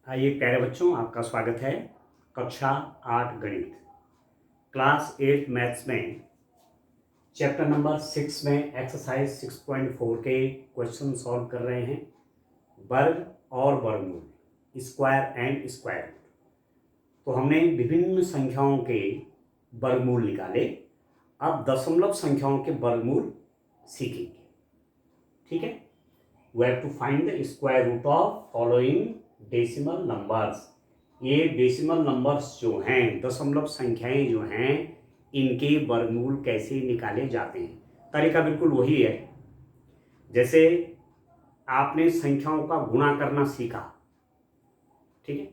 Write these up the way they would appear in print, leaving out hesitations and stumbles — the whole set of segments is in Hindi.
आइए प्यारे बच्चों, आपका स्वागत है कक्षा 8 गणित क्लास 8 मैथ्स में चैप्टर नंबर 6 में एक्सरसाइज 6.4 के क्वेश्चन सॉल्व कर रहे हैं। वर्ग और वर्गमूल, स्क्वायर एंड स्क्वायर रूट। तो हमने विभिन्न संख्याओं के वर्गमूल निकाले। अब दशमलव संख्याओं के वर्गमूल सीखेंगे। ठीक है, we have to find the square root of following decimal numbers. ये डेसिमल नंबर्स जो हैं, दशमलव संख्याएं जो हैं, इनके वर्गमूल कैसे निकाले जाते हैं। तरीका बिल्कुल वही है जैसे आपने संख्याओं का गुणा करना सीखा। ठीक है,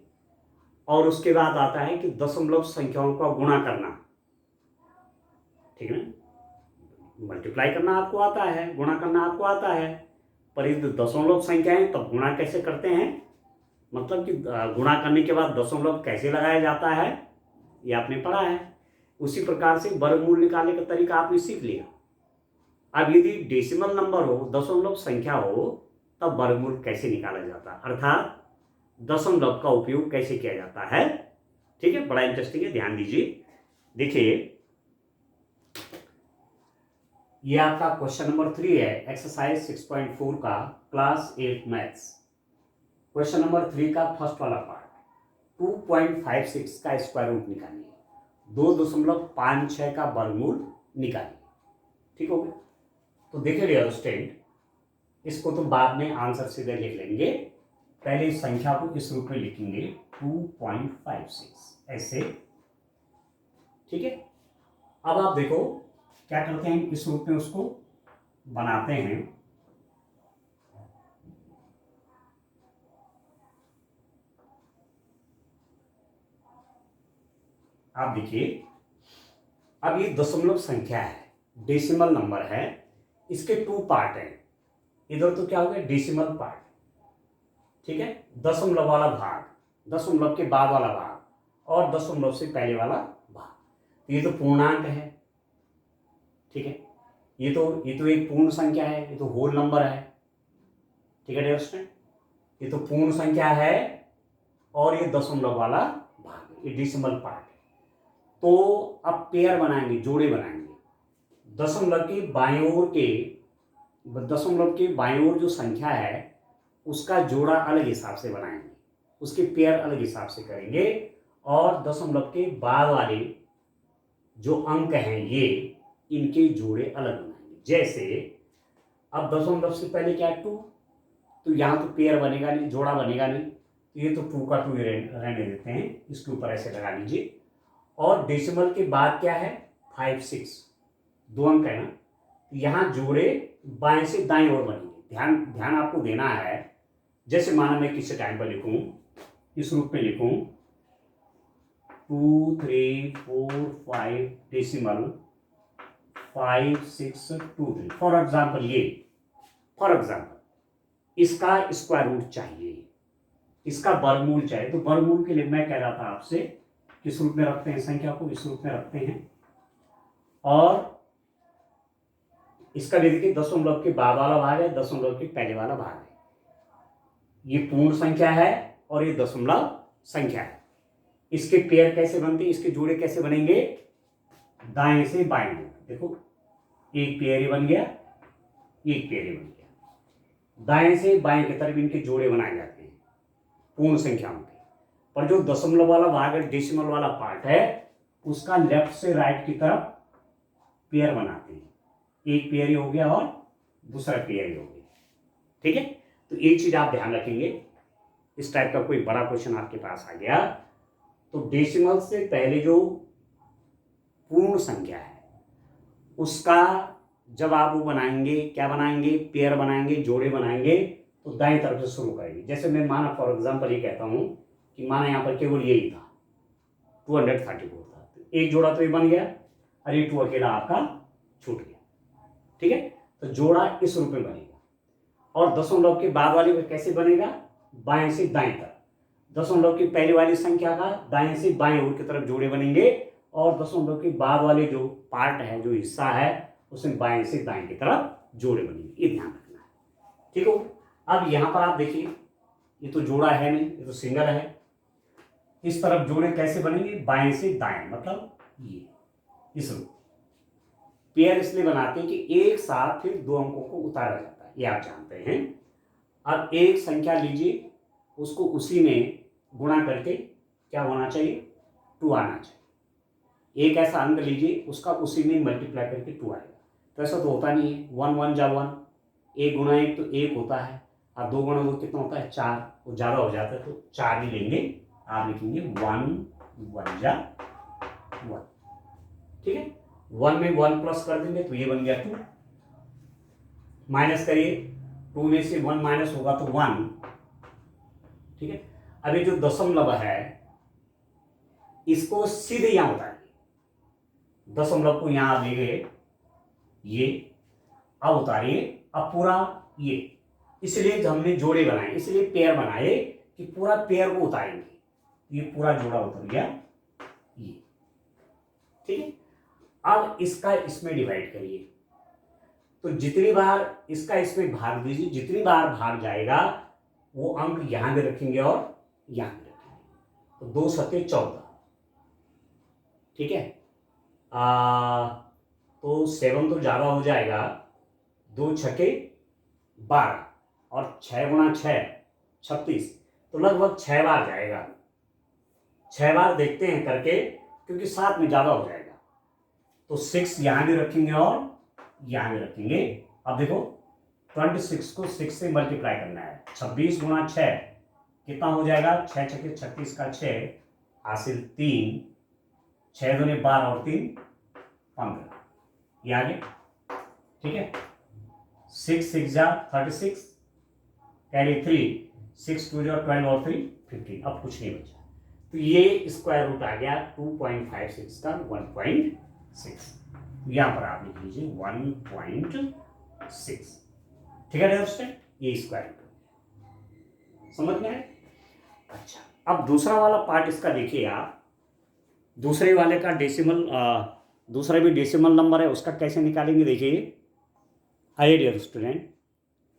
और उसके बाद आता है कि दशमलव संख्याओं का गुणा करना। ठीक है, मल्टीप्लाई करना आपको आता है, गुणा करना आपको आता है, पर ये दशमलव संख्याएं तब गुणा कैसे करते हैं, मतलब कि गुणा करने के बाद दशमलव कैसे लगाया जाता है, ये आपने पढ़ा है। उसी प्रकार से वर्गमूल निकालने का तरीका आपने सीख लिया। अब यदि डेसिमल नंबर हो, दशमलव संख्या हो, तब वर्गमूल कैसे निकाला जाता है, अर्थात दशमलव का उपयोग कैसे किया जाता है। ठीक है, बड़ा इंटरेस्टिंग है, ध्यान दीजिए। देखिए, ये आपका क्वेश्चन नंबर 3 है, एक्सरसाइज 6.4 का क्लास 8 मैथ्स। क्वेश्चन नंबर 3 का फर्स्ट वाला पार्ट 2.56 का स्क्वायर रूट निकालिए, 2.56 का वर्गमूल निकालिए। ठीक हो गया। तो देखिए डियर स्टूडेंट, इसको तो बाद में आंसर सीधे लिख लेंगे, पहले इस संख्या को इस रूप में लिखेंगे 2.56 ऐसे। ठीक है, अब आप देखो क्या करते हैं, इस रूप में उसको बनाते हैं। आप देखिए, अब ये दशमलव संख्या है, डेसिमल नंबर है, इसके 2 पार्ट हैं। इधर तो क्या हो गया, डेसिमल पार्ट। ठीक है, दशमलव वाला भाग, दशमलव के बाद वाला भाग और दशमलव से पहले वाला भाग। तो ये तो पूर्णांक है। ठीक है, ये तो एक पूर्ण संख्या है, ये तो होल नंबर है। ठीक है डियर स्टूडेंट, ये तो पूर्ण संख्या है और ये दशमलव वाला भाग, ये डेसिमल पार्ट है। तो अब पेयर बनाएंगे, जोड़े बनाएंगे। दशमलव के बाईं ओर जो संख्या है उसका जोड़ा अलग हिसाब से बनाएंगे, उसके पेयर अलग हिसाब से करेंगे, और दशमलव के बाद वाले जो अंक हैं ये, इनके जोड़े अलग बनाएंगे। जैसे अब दशमलव से पहले क्या है, 2, तो यहाँ तो पेयर बनेगा नहीं, जोड़ा बनेगा नहीं, तो ये तो 2 का 2 रहने देते हैं, इसके ऊपर ऐसे लगा लीजिए। और डेसिमल के बाद क्या है, 5, 6, 2 अंक है ना, यहाँ जोड़े बाएं से दाएं ओर बनेंगे। ध्यान आपको देना है। जैसे माना मैं किसी टाइम पर लिखूं, इस रूप में लिखूं 2, 3, 4, 5 डेसिमल 5, 6, 2, 3 फॉर एग्जाम्पल इसका स्क्वायर रूट चाहिए, इसका वर्गमूल चाहिए। तो वर्गमूल के लिए मैं कह रहा था आपसे, किस रूप में रखते हैं संख्या को, इस रूप में रखते हैं। और इसका भी देखिए, दशमलव के बाद वाला भाग है, दशमलव के पहले वाला भाग है। ये पूर्ण संख्या है और ये दशमलव संख्या है। इसके पेयर कैसे बनते हैं, इसके जोड़े कैसे बनेंगे, दाएं से बाएं। देखो, एक पेयर ही बन गया, एक पेयर ही बन गया। दाएं से बाएं की तरफ इनके जोड़े बनाए जाते हैं पूर्ण संख्याओं के। पर जो दशमलव वाला भाग है, डेसिमल वाला पार्ट है, उसका लेफ्ट से राइट की तरफ पेयर बनाते हैं। एक पेयर ही हो गया और दूसरा पेयर ही हो गया। ठीक है, तो एक चीज आप ध्यान रखेंगे, इस टाइप का कोई बड़ा क्वेश्चन आपके पास आ गया तो डेसिमल से पहले जो पूर्ण संख्या है उसका जब आप वो बनाएंगे, क्या बनाएंगे, पेयर बनाएंगे, जोड़े बनाएंगे, तो दाएं तरफ से शुरू करेंगे। जैसे मैं माना फॉर एग्जांपल ये कहता हूं कि माना यहां पर केवल यही था, 234 था, तो एक जोड़ा तो ये बन गया और ये 2 अकेला आपका छूट गया। ठीक है, तो जोड़ा इस रूप में बनेगा। और दशमलव के बाद वाली में कैसे बनेगा, बाएं से दाएं तरफ। दशमलव की पहली वाली संख्या का दाएं से बाएं ओर की तरफ जोड़े बनेंगे, और दशमलव के बाद वाले जो पार्ट है, जो हिस्सा है, उसमें बाएं से दाएं की तरफ जोड़े बनेंगे। ये ध्यान रखना है। ठीक हो, अब यहां पर आप देखिए, ये तो जोड़ा है नहीं, ये तो सिंगल है। इस तरफ जोड़े कैसे बनेंगे, बाएं से दाएं, मतलब ये इस रूप। पेयर इसलिए बनाते हैं कि एक साथ फिर दो अंकों को उतारा जाता है, ये आप जानते हैं। अब एक संख्या लीजिए, उसको उसी में गुणा करके क्या होना चाहिए, 2 आना चाहिए। एक ऐसा अंक लीजिए, उसका उसी में मल्टीप्लाई करके 2 आएगा। तो ऐसा तो होता नहीं है, 1 1 जा 1, 1 गुणा 1 तो 1 होता है, और 2 गुणा 2 कितना होता है, 4। वो ज़्यादा हो जाता है तो 4 ही लेंगे, आप लिखेंगे 1 1 जा 1। ठीक है, 1 में 1 प्लस कर देंगे तो ये बन गया 2। माइनस करिए, 2 में से 1 माइनस होगा तो 1। ठीक है, अभी जो दशमलव है इसको सीधे यहां उतारिए, दशमलव को यहां आप ले गए, ये अब उतारिए, अब पूरा ये, इसलिए हमने जोड़े बनाए, इसलिए पेयर बनाए कि पूरा पेयर को उतारेंगे, ये पूरा जोड़ा उतर गया ये। ठीक है, अब इसका इसमें डिवाइड करिए, तो जितनी बार इसका इसमें भाग दीजिए, जितनी बार भाग जाएगा वो अंक यहां भी रखेंगे और यहां भी रखेंगे, तो 2 सत्ते 14। ठीक है, तो 7 तो ज्यादा हो जाएगा, 2 छके 12 और 6 गुणा 6 36, तो लगभग 6 बार जाएगा। 6 बार देखते हैं करके, क्योंकि 7 में ज्यादा हो जाएगा, तो 6 यहां भी रखेंगे और यहां भी रखेंगे। अब देखो 26 को 6 से मल्टीप्लाई करना है, 26 गुणा 6 कितना हो जाएगा, 6 छके 36 का 6 हासिल 3, 6 दूने 12 और 3 15, ये आ गया। ठीक है, 6 6 जा 36, कैरी 3, 6 2 जा 12 और 3 15, अब कुछ नहीं बचा, तो ये स्क्वायर रूट आ गया 2.56 का 1.6, यहां पर आप लिख लीजिए 1.6। ठीक है अंडरस्टैंड, ये स्क्वायर रूट समझ में आए। अच्छा, अब दूसरा वाला पार्ट इसका देखिए आप, दूसरे वाले का डेसिमल, दूसरा भी डेसिमल नंबर है, उसका कैसे निकालेंगे देखिए। आइए डियर स्टूडेंट,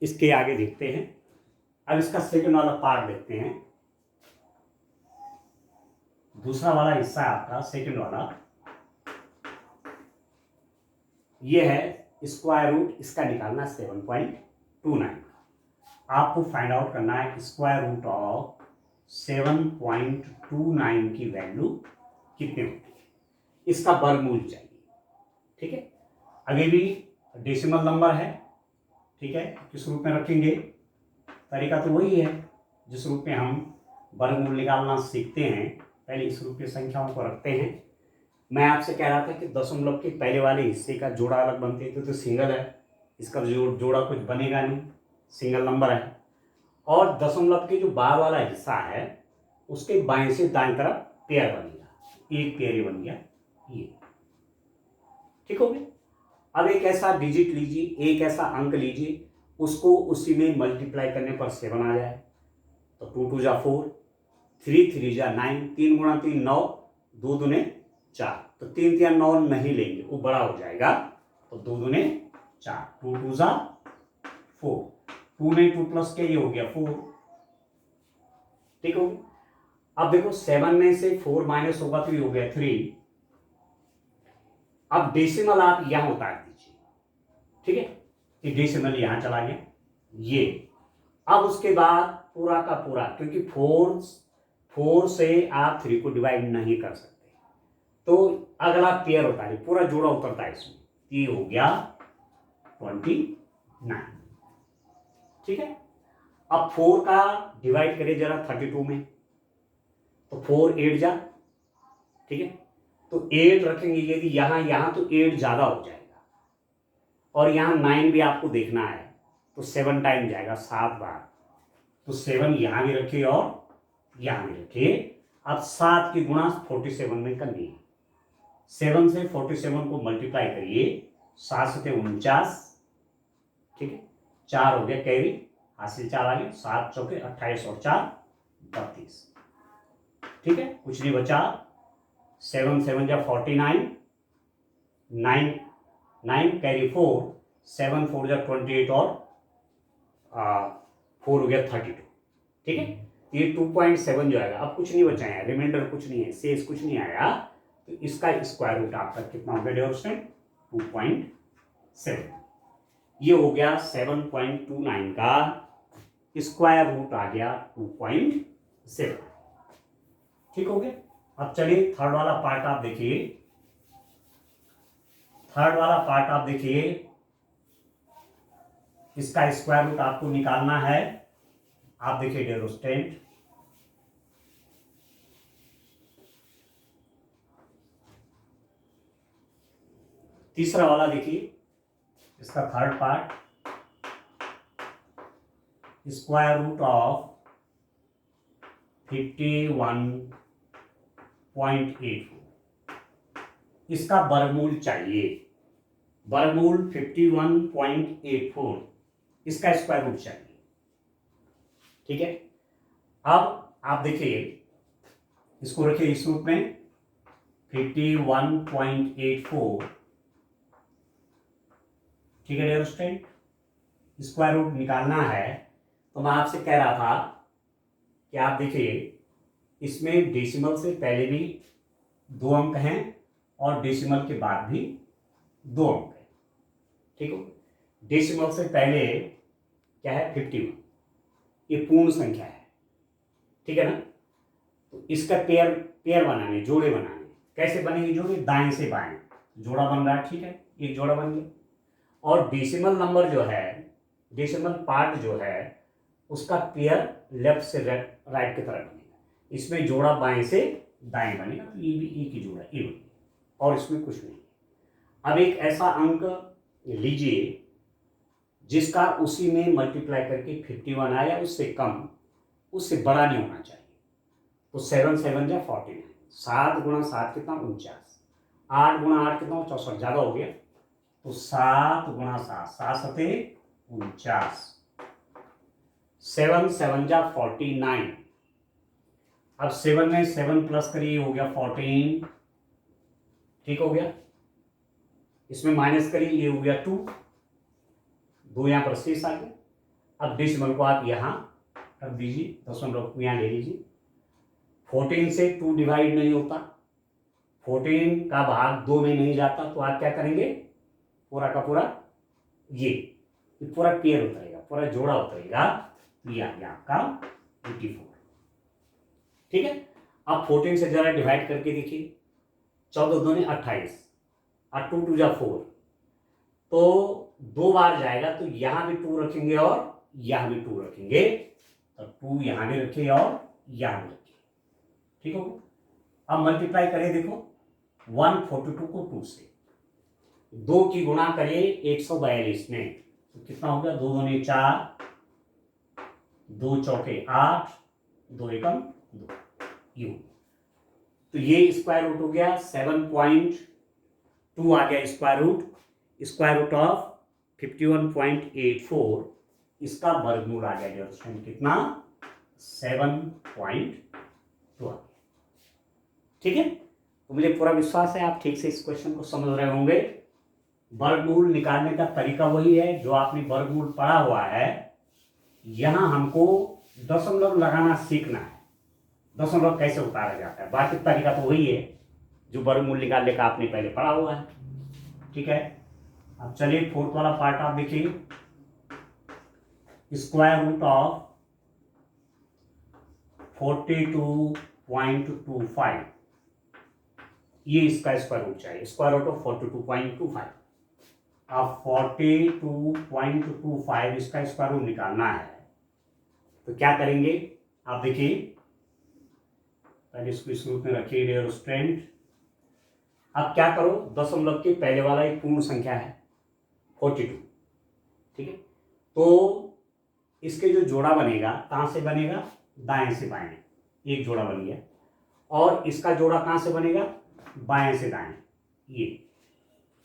इसके आगे देखते हैं। अब इसका सेकंड वाला पार्ट देखते हैं, दूसरा वाला हिस्सा आपका सेकंड वाला, ये है स्क्वायर रूट, इसका निकालना 7.29। आपको फाइंड आउट करना है स्क्वायर रूट ऑफ 7.29 की वैल्यू कितनी होती है, इसका वर्गमूल चाहिए। ठीक है, अभी भी डेसिमल नंबर है। ठीक है, किस रूप में रखेंगे, तरीका तो वही है जिस रूप में हम वर्गमूल निकालना सीखते हैं, पहले इस रूप की संख्याओं को रखते हैं। मैं आपसे कह रहा था कि दशमलव के पहले वाले हिस्से का जोड़ा अलग बनते थे, तो सिंगल है, इसका जोड़ा कुछ बनेगा नहीं, सिंगल नंबर है। और दशमलव के जो बाद वाला हिस्सा है उसके बाएं से दाएं तरफ पेयर बनेगा, एक पेयर ही बन गया ये। ठीक हो गया। अब एक ऐसा डिजिट लीजिए, एक ऐसा अंक लीजिए, उसको उसी में मल्टीप्लाई करने पर 7 आ जाए, तो 2 2 जा 4, 3 3 जा 9, 3 गुणा 3 9, 2 दूने 4, तो 3 3 9 नहीं लेंगे, वो बड़ा हो जाएगा, तो 2 दूने 4, 2 2 जा 4, 2 नहीं 2 प्लस के ये हो गया 4। ठीक हो गया। अब देखो 7 में से 4 माइनस होगा तो ये हो गया 3। अब डेसिमल आप यहां उतार दीजिए। ठीक है, ये डेसिमल यहां चला गया ये। अब उसके बाद पूरा का पूरा, क्योंकि 4 से आप 3 को डिवाइड नहीं कर सकते, तो अगला पेयर उतारिए, पूरा जोड़ा उतरता है इसमें, ये हो गया 29। ठीक है, अब 4 का डिवाइड करिए जरा 32 में, तो 4 8 जा। ठीक है, तो 8 रखेंगे, यदि यहां तो 8 ज्यादा हो जाएगा, और यहां 9 भी आपको देखना है, तो 7 टाइम जाएगा, 7 बार, तो 7 यहां भी रखिए और यहां भी रखिए। अब 7 की गुणा 47 में करनी है, 7 से 47 को मल्टीप्लाई करिए, 7 से 49। ठीक है, 4 हो गया कैरी, हासिल 4 आ गए, 7 चौके 28 और 4 32। ठीक है, कुछ नहीं बचा, 7 7 जा 49, 9 कैरी 4, 7 4 जा 28 और 4 हो गया 32। ठीक है। ये 2.7 जो आएगा, अब कुछ नहीं बचा है, रिमाइंडर कुछ नहीं है, शेष कुछ नहीं आया, तो इसका स्क्वायर रूट आपका कितना हो गया डियर स्टूडेंट, 2.7। ये हो गया 7.29 का स्क्वायर रूट आ गया 2.7। ठीक हो गया। अब चलिए थर्ड वाला पार्ट आप देखिए। थर्ड वाला पार्ट आप देखिए, इसका स्क्वायर रूट आपको निकालना है। आप देखिए डियर स्टूडेंट, तीसरा वाला देखिए, इसका third part, square root of 51.84, इसका वर्गमूल चाहिए। वर्गमूल 51.84, इसका स्क्वायर रूट चाहिए। ठीक है। अब आप देखिए, इसको रखिए इस रूप में 51.84। ठीक है डियर स्टूडेंट, स्क्वायर रूट निकालना है। तो मैं आपसे कह रहा था कि आप देखिए, इसमें डेसिमल से पहले भी 2 अंक हैं और डेसिमल के बाद भी 2 अंक हैं। ठीक है। डेसिमल से पहले क्या है, 51, ये पूर्ण संख्या है। ठीक है ना। तो इसका पेयर बनाने, जोड़े बनाने, कैसे बनेंगे जोड़े, दाएं से बाएं जोड़ा बन रहा है। ठीक है, एक जोड़ा बन गया। और डेसिमल नंबर जो है, डेसिमल पार्ट जो है, उसका पेयर लेफ्ट से राइट की तरफ बनेगा। इसमें जोड़ा बाएं से दाएं बनेगा, तो ये भी एक ही जोड़ा, ये बनेगा, और इसमें कुछ नहीं। अब एक ऐसा अंक लीजिए जिसका उसी में मल्टीप्लाई करके 51 आया, उससे कम, उससे बड़ा नहीं होना चाहिए। तो 7 7 जा 49, 7 गुणा 7 कितना, 49, 8 गुणा 8 कितना, 64, ज़्यादा हो गया। तो 7 गुणा 7, 7 सते 49, 7 7 जा 49। अब 7 में 7 प्लस करिए, हो गया 14। ठीक हो गया। इसमें माइनस करिए, ये हो गया 2, 2 यहाँ पर शेष आ गया। अब डेसिमल को आप यहाँ रख दीजिए, दशमलव को यहाँ ले लीजिए। 14 से 2 डिवाइड नहीं होता, 14 का भाग 2 में नहीं जाता, तो आप क्या करेंगे, पूरा का पूरा ये पूरा पेयर उतरेगा, पूरा जोड़ा उतरेगा, ये आ गया आपका 84। ठीक है। अब 14 से जरा डिवाइड करके देखिए, 14 दूनी 28, और 2 2 जा 4, तो 2 बार जाएगा, तो यहां भी 2 रखेंगे और यहां भी 2 रखेंगे, तो 2 यहां भी रखे और यहां भी रखे। ठीक हो। अब मल्टीप्लाई करें, देखो 142 को 2 से, 2 की गुणा करिए 142 में, तो कितना हो गया, 2 दूनी 4, 2 चौके 8, 2 एकम 2, यू। तो ये स्क्वायर रूट हो गया 7.2 आ गया स्क्वायर रूट ऑफ 51.84, इसका वर्गमूल आ गया डियर स्टूडेंट, कितना, 7.2। ठीक है। तो मुझे पूरा विश्वास है आप ठीक से इस क्वेश्चन को समझ रहे होंगे। वर्गमूल निकालने का तरीका वही है जो आपने वर्गमूल पढ़ा हुआ है। यहां हमको दशमलव लगाना सीखना है, दशमलव कैसे उतारा जाता है, बाकी तरीका तो वही है जो वर्गमूल निकालने का आपने पहले पढ़ा हुआ है। ठीक है। अब चलिए फोर्थ वाला पार्ट आप देखिए, स्क्वायर रूट ऑफ 42.25, ये इसका स्क्वायर रूट चाहिए, स्क्वायर रूट ऑफ 42.25। अब 42.25 इसका स्क्वायर रूट निकालना है, तो क्या करेंगे आप देखिए, पहले इसको इस रूप में रखिए डियर स्टूडेंट। अब क्या करो, दशमलव के पहले वाला एक पूर्ण संख्या है 42। ठीक है। तो इसके जो जोड़ा बनेगा, कहां से बनेगा, दाएं से बाएं, एक जोड़ा बन गया। और इसका जोड़ा कहां से बनेगा, बाएं से दाएं, ये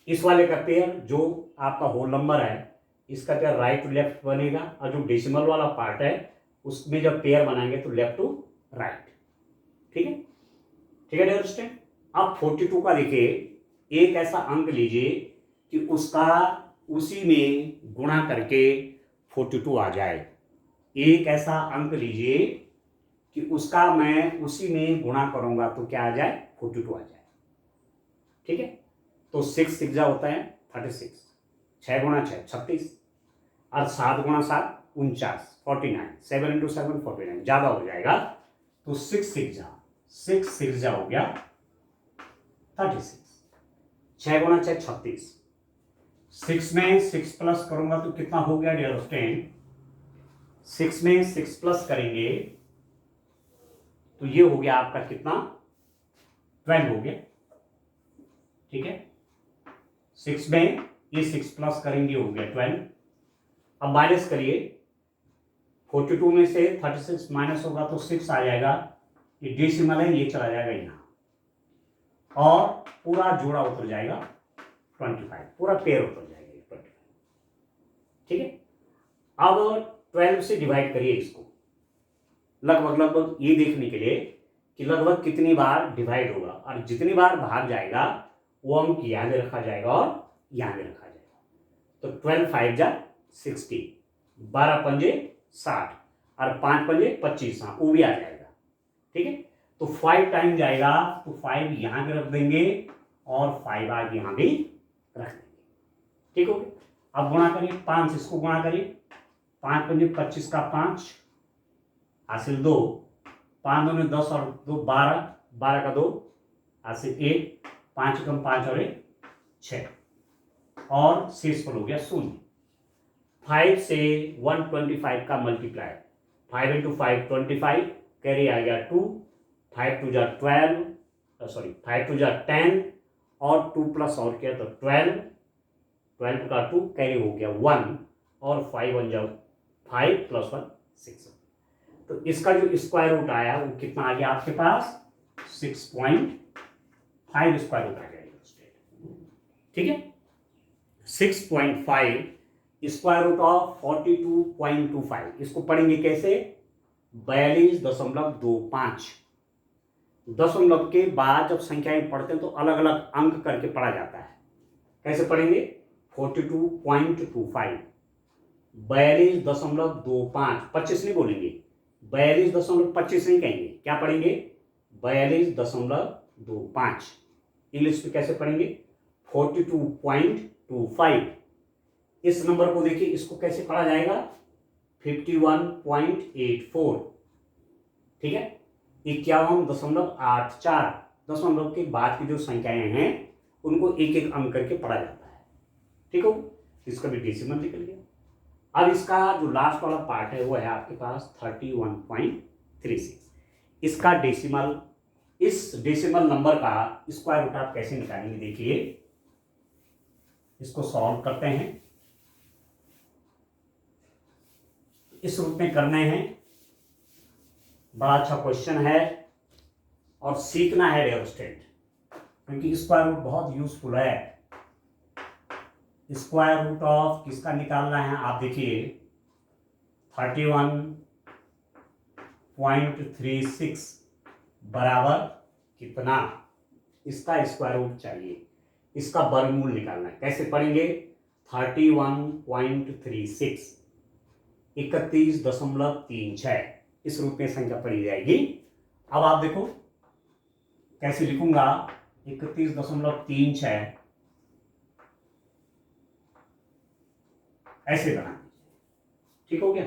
इस वाले का पेयर जो आपका होल नंबर है, इसका पेयर राइट टू लेफ्ट बनेगा, और जो डेसिमल वाला पार्ट है उसमें जब पेयर बनाएंगे तो लेफ्ट टू राइट। ठीक है। ठीक है डियर स्टूडेंट। अब 42 का देखिए, एक ऐसा अंक लीजिए कि उसका उसी में गुणा करके 42 आ जाए, एक ऐसा अंक लीजिए कि उसका मैं उसी में गुणा करूंगा तो क्या आ जाए 42 आ जाए। ठीक है, तो 6 6 होता है 36, 6 गुणा 6 36 और 7 गुणा 7 49 49, 7 इंटू 7 49 ज्यादा हो जाएगा तो 6 6 हो गया 36, 6 गुणा 6 36, 6 में 6 प्लस करूंगा तो कितना हो गया डियर स्टूडेंट, 6 में 6 प्लस करेंगे तो ये हो गया आपका कितना 12 हो गया। ठीक है, 6 में ये 6 प्लस करेंगे हो गया 12। अब माइनस करिए, 42 में से 36 माइनस होगा तो 6 आ जाएगा, ये डेसिमल है ये चला जाएगा यहाँ और पूरा जोड़ा उतर जाएगा 25, पूरा पेयर उतर जाएगा 25। ठीक है, अब 12 से डिवाइड करिए इसको, लगभग ये देखने के लिए कि लगभग कितनी बार डिवाइड होगा और जितनी बार भाग जाएगा वो अंक यहाँ में रखा जाएगा और यहाँ में रखा जाएगा। तो 12 5 जा 60, 12 पंजे 60 और 5 पंजे 25, हाँ वो भी आ जाएगा। ठीक है, तो 5 टाइम जाएगा तो 5 यहाँ भी रख देंगे और 5 आगे यहाँ भी रख देंगे। ठीक हो गया, अब गुणा करिए 5 इसको गुणा करिए, 5 पंजे 25 का 5 हासिल 2, 5 दूनी 10 और 2 12, 12 का 2 हासिल 1, 5 कम 5 और 1 6 और शेषफल हो गया 0। 5 से 125 का मल्टीप्लाई, 5 इंटू 5 25, कैरी आ गया 2, 5 टू जा 12, सॉरी 5 टू जा 10 और 2 प्लस और किया तो 12, 12 का 2 कैरी हो गया 1 और 5 बन जाओ 5 प्लस 1 6। तो इसका जो स्क्वायर रूट आया वो कितना आ गया आपके पास 6.5 स्क्वायर रूट आ जाएगा। ठीक है, 6.5 स्क्वायर रूट ऑफ 42.25, इसको पढ़ेंगे कैसे 42.25। दशमलव के बाद जब संख्याएं पढ़ते हैं तो अलग अलग अंक करके पढ़ा जाता है। कैसे पढ़ेंगे 42.25, 42.25, 25 नहीं बोलेंगे, 42.25 नहीं कहेंगे, क्या पढ़ेंगे 42.25। इंग्लिश में कैसे पढ़ेंगे 42.25। इस नंबर को देखिए, इसको कैसे पढ़ा जाएगा 51.84। ठीक है, 51.84, दशमलव के बाद की जो संख्याएं हैं उनको एक एक अंक करके पढ़ा जाता है। ठीक हो, इसका भी डेसिमल निकल गया। अब इसका जो लास्ट वाला पार्ट है वो है आपके पास 31.36। इसका डेसिमल, इस डेसिमल नंबर का स्क्वायर रूट आप कैसे निकालेंगे देखिए, इसको सॉल्व करते हैं। इस रूप में करने हैं, बड़ा अच्छा क्वेश्चन है और सीखना है डियर स्टूडेंट, क्योंकि स्क्वायर रूट बहुत यूजफुल है। स्क्वायर रूट ऑफ किसका निकालना है आप देखिए 31.36 बराबर कितना, इसका स्क्वायर रूट चाहिए, इसका वर्गमूल निकालना है। कैसे पढ़ेंगे 31.36 31.36, इस रूप में संख्या पढ़ी जाएगी। अब आप देखो कैसे लिखूंगा 31.36 ऐसे बना दीजिए। ठीक हो गया,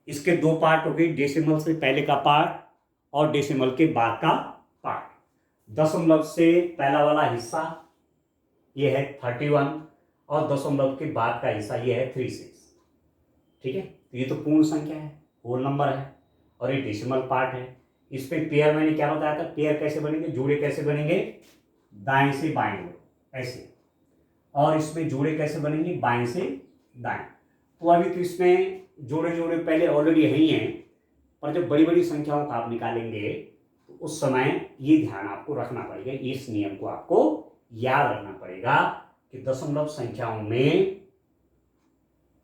इसके दो पार्ट हो गए, डेसिमल से पहले का पार्ट और डेसिमल के बाद का पार्ट। दशमलव से पहला वाला हिस्सा ये है 31 और दशमलव के बाद का हिस्सा ये है 36। ठीक है, तो ये तो पूर्ण संख्या है, होल नंबर है और ये डेसिमल पार्ट है। इस पे पेयर मैंने क्या बताया था, पेयर कैसे बनेंगे, जोड़े कैसे बनेंगे दाएं से बाएं ओर ऐसे, और इसमें जोड़े कैसे बनेंगे बाएं से दाएं। तो अभी तो इसमें जोड़े जोड़े पहले ऑलरेडी है ही हैं, पर जब बड़ी बड़ी संख्याओं का आप निकालेंगे तो उस समय ये ध्यान आपको रखना पड़ेगा, इस नियम को आपको याद रखना पड़ेगा कि दशमलव संख्याओं में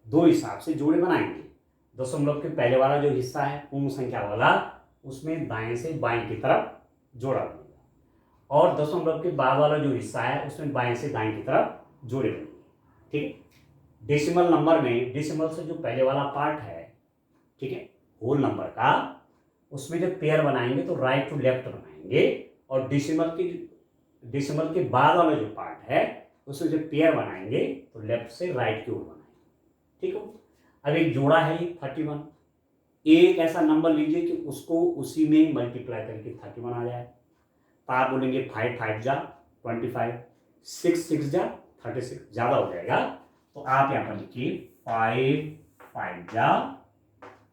दो हिसाब से जोड़े बनाएंगे। दशमलव के पहले वाला जो हिस्सा है पूर्ण संख्या वाला, उसमें दाएं से बाएं की तरफ जोड़ा बनेगा, और दशमलव के बाद वाला जो हिस्सा है उसमें बाएं से दाएं की तरफ जोड़े बनेंगे। ठीक है, डेसिमल नंबर में डेसिमल से जो पहले वाला पार्ट है, ठीक है, होल नंबर का, उसमें जब पेयर बनाएंगे तो राइट टू लेफ्ट बनाएंगे, और डिसिमल के बाद वाला जो पार्ट है उसमें जब पेयर बनाएंगे तो लेफ्ट से राइट की ओर बनाएंगे। ठीक है, अब एक जोड़ा है ये 31, एक ऐसा नंबर लीजिए कि उसको उसी में मल्टीप्लाई करके 31 आ जाए, तो आप बोलेंगे 5 5 जा 25, 6 6 जा 36, ज़्यादा हो जाएगा तो आप यहाँ पर लिखिए 5 5 जा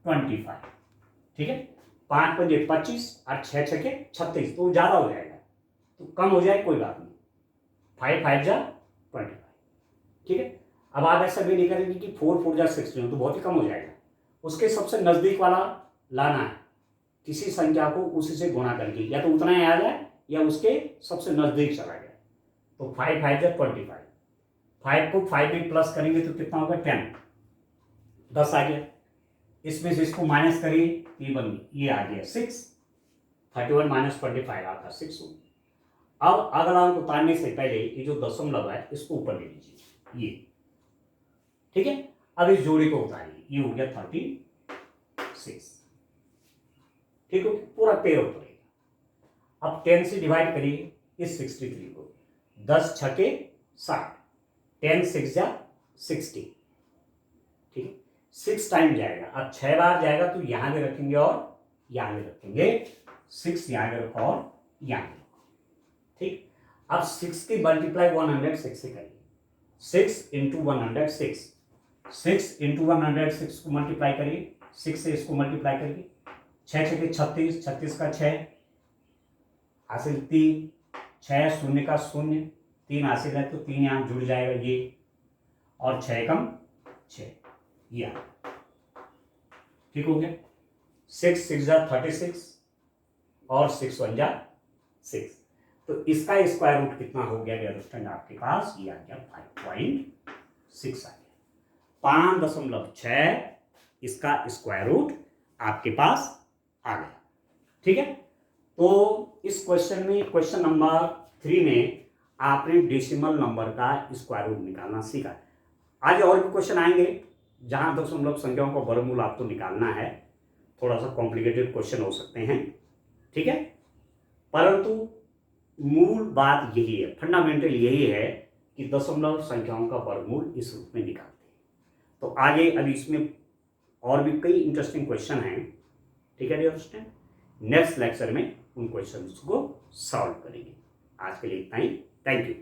25। ठीक है, 5 5 25 और 6 6 36, तो ज़्यादा हो जाएगा, तो कम हो जाए कोई बात नहीं, 5 5 जा 25। ठीक है, अब आप ऐसा भी नहीं करेंगे कि 4 4 जा 16, तो बहुत ही कम हो जाएगा, उसके सबसे नज़दीक वाला लाना है, किसी संख्या को उसी से गुणा करके, या तो उतना ही आ जाए या उसके सबसे नज़दीक चला गया। तो 5 5 जा 25, 5 को 5 में प्लस करेंगे तो कितना होगा 10, 10 आ गया, इसमें से इसको माइनस करिए, ये आ गया 6, 31 माइनस 25 आता 6। अब अगला अंक उतारने से पहले ये जो दशमलव है इसको ऊपर ले लीजिए, ये ठीक है। अब इस जोड़ी को उतारिए, ये हो गया 36, ठीक है, पूरा पेयर उतरेगा। अब 10 से डिवाइड करिए इस 63 को, 10 छके 60, 10 6 जा 60, ठीक है, 6 टाइम जाएगा, अब 6 बार जाएगा तो यहां भी रखेंगे और यहां भी रखेंगे, 6 यहां भी रखो और यहां भी रखो, ठीक। अब 6 की मल्टीप्लाई 106 से करिए, 6 इंटू 106, 6 इंटू 106 को मल्टीप्लाई करिए, 6 से इसको मल्टीप्लाई करिए, 6 छके 36, 36 का 6 हासिल 3, 6 शून्य का 0, 3 हासिल है तो 3 यहाँ जुड़ जाएगा ये, और 6 कम 6, ये ठीक हो गया। 6 6 जा 36 और 6 1 जा 6, तो इसका स्क्वायर रूट कितना हो गया डियर स्टूडेंट आपके पास, ये आ गया 5.6 आ गया, 5.6 इसका स्क्वायर रूट आपके पास आ गया। ठीक है, तो इस क्वेश्चन में, क्वेश्चन नंबर 3 में आपने डेसिमल नंबर का स्क्वायर रूट निकालना सीखा। आगे और भी क्वेश्चन आएंगे जहां दशमलव संख्याओं का वर्गमूल आपको निकालना है, थोड़ा सा कॉम्प्लिकेटेड क्वेश्चन हो सकते हैं, ठीक है, परंतु मूल बात यही है, फंडामेंटल यही है कि दशमलव संख्याओं का वर्गमूल इस रूप में निकालते हैं। तो आगे अभी इसमें और भी कई इंटरेस्टिंग क्वेश्चन हैं, ठीक है डियर स्टूडेंट, नेक्स्ट लेक्चर में उन क्वेश्चंस को सॉल्व करेंगे। आज के लिए इतना ही, थैंक यू।